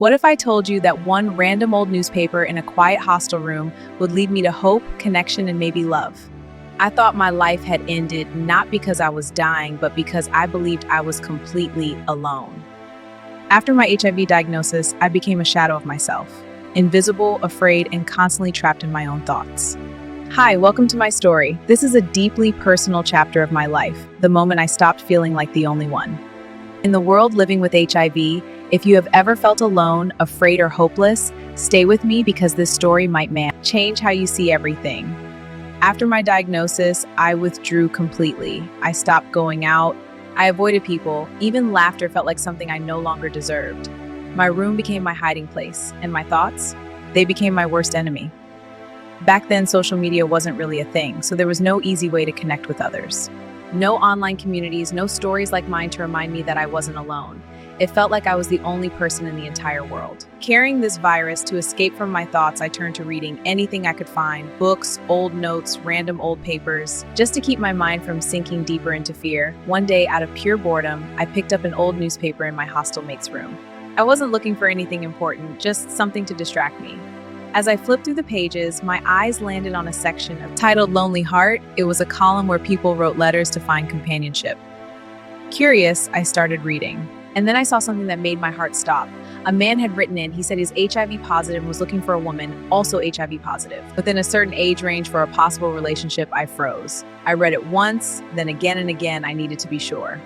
What if I told you that one random old newspaper in a quiet hostel room would lead me to hope, connection, and maybe love? I thought my life had ended not because I was dying, but because I believed I was completely alone. After my HIV diagnosis, I became a shadow of myself, invisible, afraid, and constantly trapped in my own thoughts. Hi, welcome to my story. This is a deeply personal chapter of my life, the moment I stopped feeling like the only one. In the world living with HIV, if you have ever felt alone, afraid, or hopeless, stay with me because this story might change how you see everything. After my diagnosis, I withdrew completely. I stopped going out. I avoided people. Even laughter felt like something I no longer deserved. My room became my hiding place, and my thoughts, they became my worst enemy. Back then, social media wasn't really a thing, so there was no easy way to connect with others. No online communities, no stories like mine to remind me that I wasn't alone. It felt like I was the only person in the entire world. Carrying this virus to escape from my thoughts, I turned to reading anything I could find, books, old notes, random old papers, just to keep my mind from sinking deeper into fear. One day, out of pure boredom, I picked up an old newspaper in my hostel mate's room. I wasn't looking for anything important, just something to distract me. As I flipped through the pages, my eyes landed on a section titled Lonely Heart. It was a column where people wrote letters to find companionship. Curious, I started reading. And then I saw something that made my heart stop. A man had written in, he said he's HIV positive and was looking for a woman, also HIV positive. Within a certain age range for a possible relationship, I froze. I read it once, then again and again, I needed to be sure.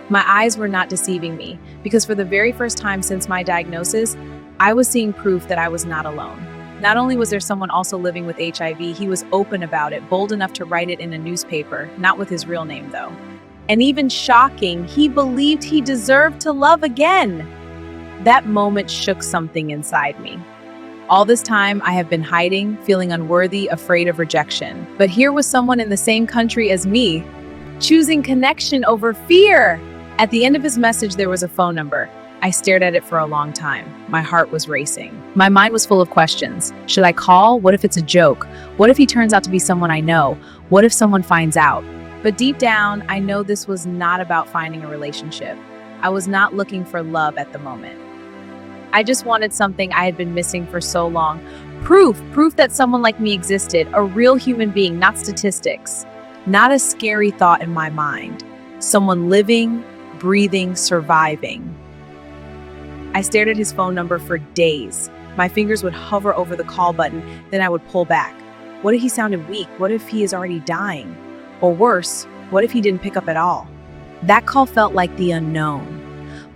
My eyes were not deceiving me, because for the very first time since my diagnosis, I was seeing proof that I was not alone. Not only was there someone also living with HIV, he was open about it, bold enough to write it in a newspaper, not with his real name though. And even shocking, he believed he deserved to love again. That moment shook something inside me. All this time, I have been hiding, feeling unworthy, afraid of rejection. But here was someone in the same country as me, choosing connection over fear. At the end of his message, there was a phone number. I stared at it for a long time. My heart was racing. My mind was full of questions. Should I call? What if it's a joke? What if he turns out to be someone I know? What if someone finds out? But deep down, I know this was not about finding a relationship. I was not looking for love at the moment. I just wanted something I had been missing for so long. Proof that someone like me existed, a real human being, not statistics. Not a scary thought in my mind. Someone living, breathing, surviving. I stared at his phone number for days. My fingers would hover over the call button, then I would pull back. What if he sounded weak? What if he is already dying? Or worse, what if he didn't pick up at all? That call felt like the unknown.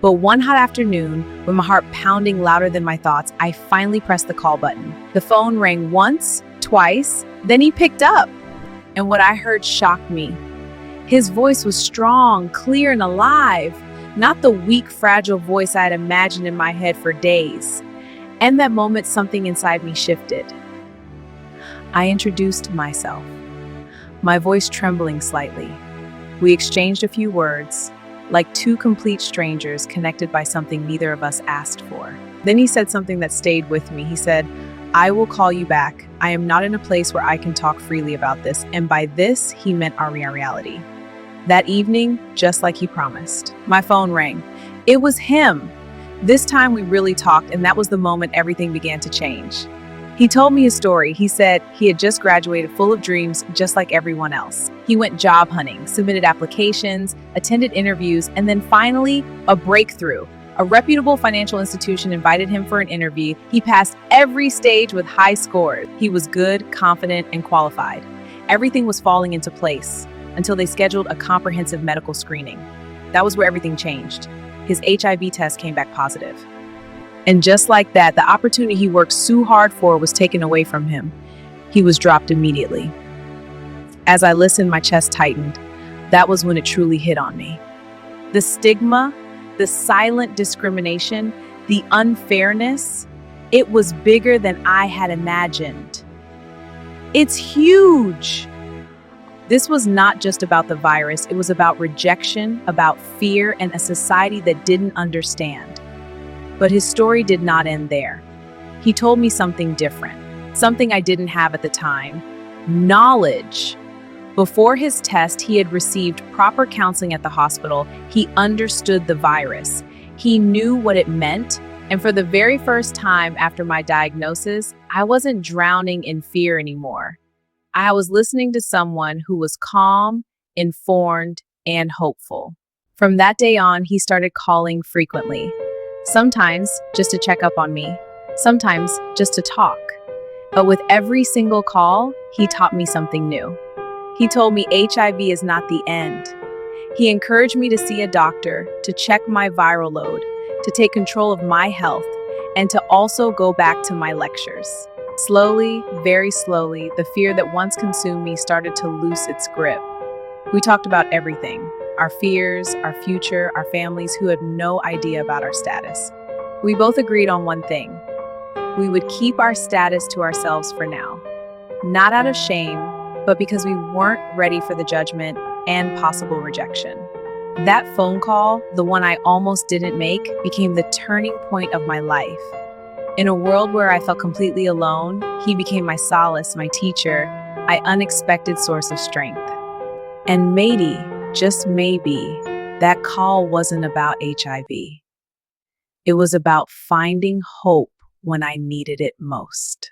But one hot afternoon, with my heart pounding louder than my thoughts, I finally pressed the call button. The phone rang once, twice, then he picked up. And what I heard shocked me. His voice was strong, clear, and alive. Not the weak, fragile voice I had imagined in my head for days. And that moment, something inside me shifted. I introduced myself, my voice trembling slightly. We exchanged a few words, like two complete strangers connected by something neither of us asked for. Then he said something that stayed with me. He said, "I will call you back. I am not in a place where I can talk freely about this." And by this, he meant our reality. That evening, just like he promised, my phone rang. It was him. This time we really talked, and that was the moment everything began to change. He told me his story. He said he had just graduated full of dreams, just like everyone else. He went job hunting, submitted applications, attended interviews, and then finally, a breakthrough. A reputable financial institution invited him for an interview. He passed every stage with high scores. He was good, confident, and qualified. Everything was falling into place until they scheduled a comprehensive medical screening. That was where everything changed. His HIV test came back positive. And just like that, the opportunity he worked so hard for was taken away from him. He was dropped immediately. As I listened, my chest tightened. That was when it truly hit on me. The stigma, the silent discrimination, the unfairness, it was bigger than I had imagined. It's huge. This was not just about the virus, it was about rejection, about fear, and a society that didn't understand. But his story did not end there. He told me something different, something I didn't have at the time: knowledge. Before his test, he had received proper counseling at the hospital. He understood the virus. He knew what it meant, And for the very first time after my diagnosis, I wasn't drowning in fear anymore. I was listening to someone who was calm, informed, and hopeful. From that day on, he started calling frequently. Sometimes just to check up on me, sometimes just to talk. But with every single call, he taught me something new. He told me HIV is not the end. He encouraged me to see a doctor, to check my viral load, to take control of my health, and to also go back to my lectures. Slowly, very slowly, the fear that once consumed me started to loose its grip. We talked about everything: our fears, our future, our families who had no idea about our status. We both agreed on one thing: we would keep our status to ourselves for now. Not out of shame, but because we weren't ready for the judgment and possible rejection. That phone call, the one I almost didn't make, became the turning point of my life. In a world where I felt completely alone, he became my solace, my teacher, my unexpected source of strength. And maybe, just maybe, that call wasn't about HIV. It was about finding hope when I needed it most.